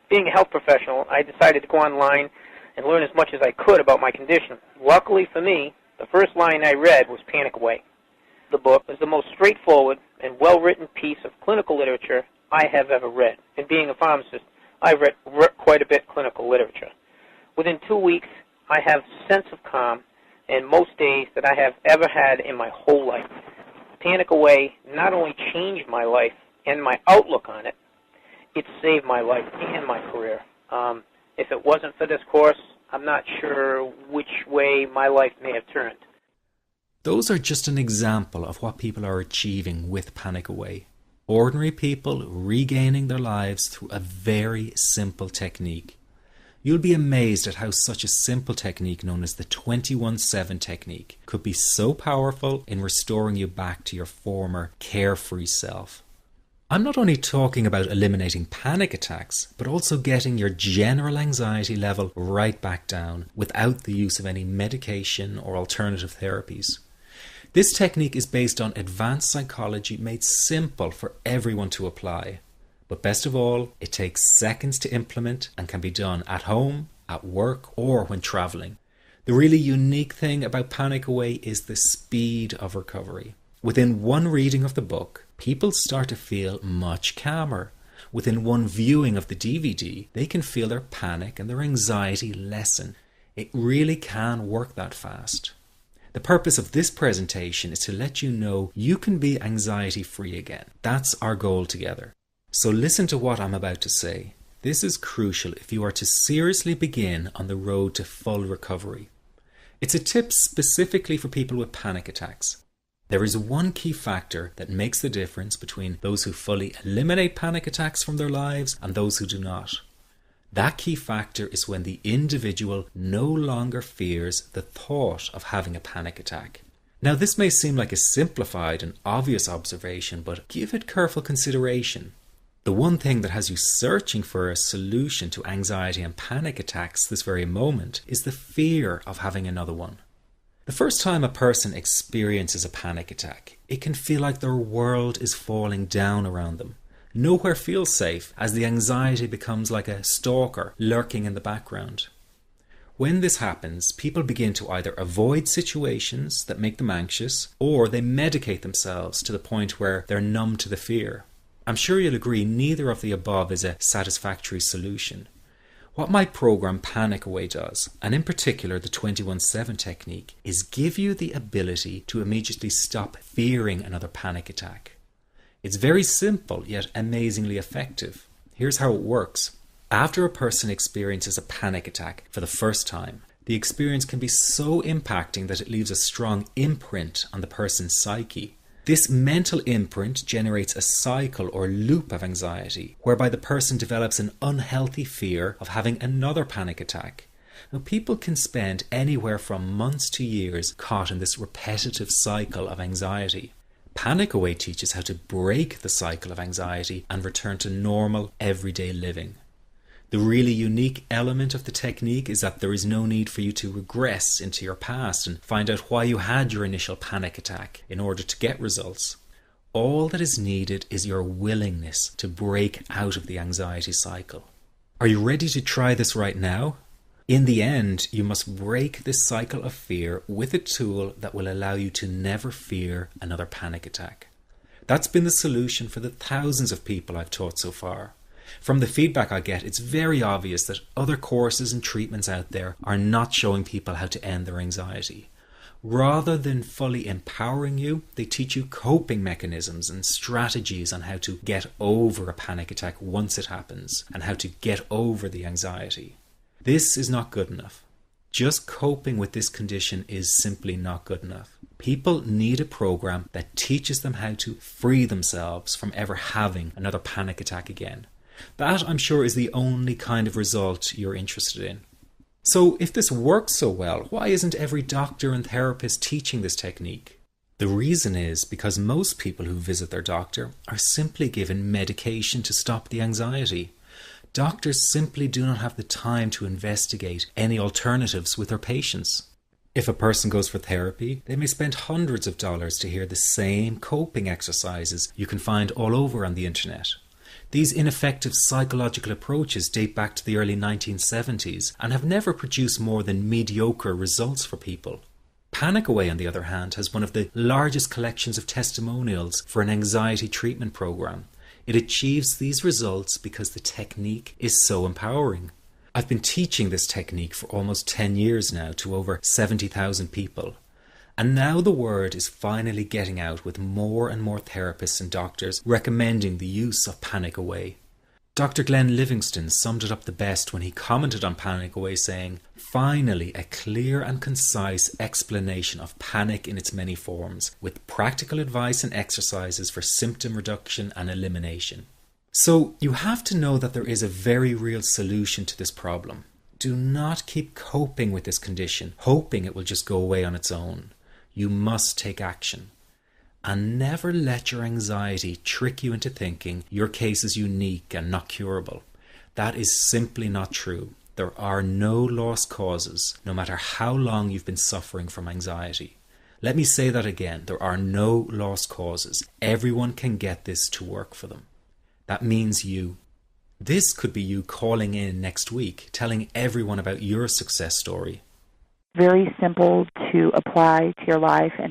Being a health professional, I decided to go online and learn as much as I could about my condition. Luckily for me, the first line I read was Panic Away. The book is the most straightforward and well-written piece of clinical literature I have ever read. And being a pharmacist, I've read quite a bit of clinical literature. Within 2 weeks, I have a sense of calm and most days that I have ever had in my whole life. Panic Away not only changed my life and my outlook on it, it saved my life and my career. If it wasn't for this course, I'm not sure which way my life may have turned. Those are just an example of what people are achieving with Panic Away. Ordinary people regaining their lives through a very simple technique. You'll be amazed at how such a simple technique known as the 21-7 technique could be so powerful in restoring you back to your former carefree self. I'm not only talking about eliminating panic attacks, but also getting your general anxiety level right back down without the use of any medication or alternative therapies. This technique is based on advanced psychology made simple for everyone to apply. But best of all, it takes seconds to implement and can be done at home, at work, or when traveling. The really unique thing about Panic Away is the speed of recovery. Within one reading of the book, people start to feel much calmer. Within one viewing of the DVD, they can feel their panic and their anxiety lessen. It really can work that fast. The purpose of this presentation is to let you know you can be anxiety-free again. That's our goal together. So listen to what I'm about to say. This is crucial if you are to seriously begin on the road to full recovery. It's a tip specifically for people with panic attacks. There is one key factor that makes the difference between those who fully eliminate panic attacks from their lives and those who do not. That key factor is when the individual no longer fears the thought of having a panic attack. Now, this may seem like a simplified and obvious observation, but give it careful consideration. The one thing that has you searching for a solution to anxiety and panic attacks this very moment is the fear of having another one. The first time a person experiences a panic attack, it can feel like their world is falling down around them. Nowhere feels safe as the anxiety becomes like a stalker lurking in the background. When this happens, people begin to either avoid situations that make them anxious, or they medicate themselves to the point where they're numb to the fear. I'm sure you'll agree neither of the above is a satisfactory solution. What my program Panic Away does, and in particular the 21-7 technique, is give you the ability to immediately stop fearing another panic attack. It's very simple yet amazingly effective. Here's how it works. After a person experiences a panic attack for the first time, the experience can be so impacting that it leaves a strong imprint on the person's psyche. This mental imprint generates a cycle or loop of anxiety, whereby the person develops an unhealthy fear of having another panic attack. Now, people can spend anywhere from months to years caught in this repetitive cycle of anxiety. Panic Away teaches how to break the cycle of anxiety and return to normal, everyday living. The really unique element of the technique is that there is no need for you to regress into your past and find out why you had your initial panic attack in order to get results. All that is needed is your willingness to break out of the anxiety cycle. Are you ready to try this right now? In the end, you must break this cycle of fear with a tool that will allow you to never fear another panic attack. That's been the solution for the thousands of people I've taught so far. From the feedback I get, it's very obvious that other courses and treatments out there are not showing people how to end their anxiety. Rather than fully empowering you, they teach you coping mechanisms and strategies on how to get over a panic attack once it happens and how to get over the anxiety. This is not good enough. Just coping with this condition is simply not good enough. People need a program that teaches them how to free themselves from ever having another panic attack again. That, I'm sure, is the only kind of result you're interested in. So if this works so well, why isn't every doctor and therapist teaching this technique? The reason is because most people who visit their doctor are simply given medication to stop the anxiety. Doctors simply do not have the time to investigate any alternatives with their patients. If a person goes for therapy, they may spend hundreds of dollars to hear the same coping exercises you can find all over on the internet. These ineffective psychological approaches date back to the early 1970s and have never produced more than mediocre results for people. Panic Away, on the other hand, has one of the largest collections of testimonials for an anxiety treatment program. It achieves these results because the technique is so empowering. I've been teaching this technique for almost 10 years now to over 70,000 people. And now the word is finally getting out, with more and more therapists and doctors recommending the use of Panic Away. Dr. Glenn Livingston summed it up the best when he commented on Panic Away, saying, "Finally, a clear and concise explanation of panic in its many forms, with practical advice and exercises for symptom reduction and elimination." So you have to know that there is a very real solution to this problem. Do not keep coping with this condition, hoping it will just go away on its own. You must take action. And never let your anxiety trick you into thinking your case is unique and not curable. That is simply not true. There are no lost causes, no matter how long you've been suffering from anxiety. Let me say that again. There are no lost causes. Everyone can get this to work for them. That means you. This could be you calling in next week, telling everyone about your success story. Very simple to apply to your life and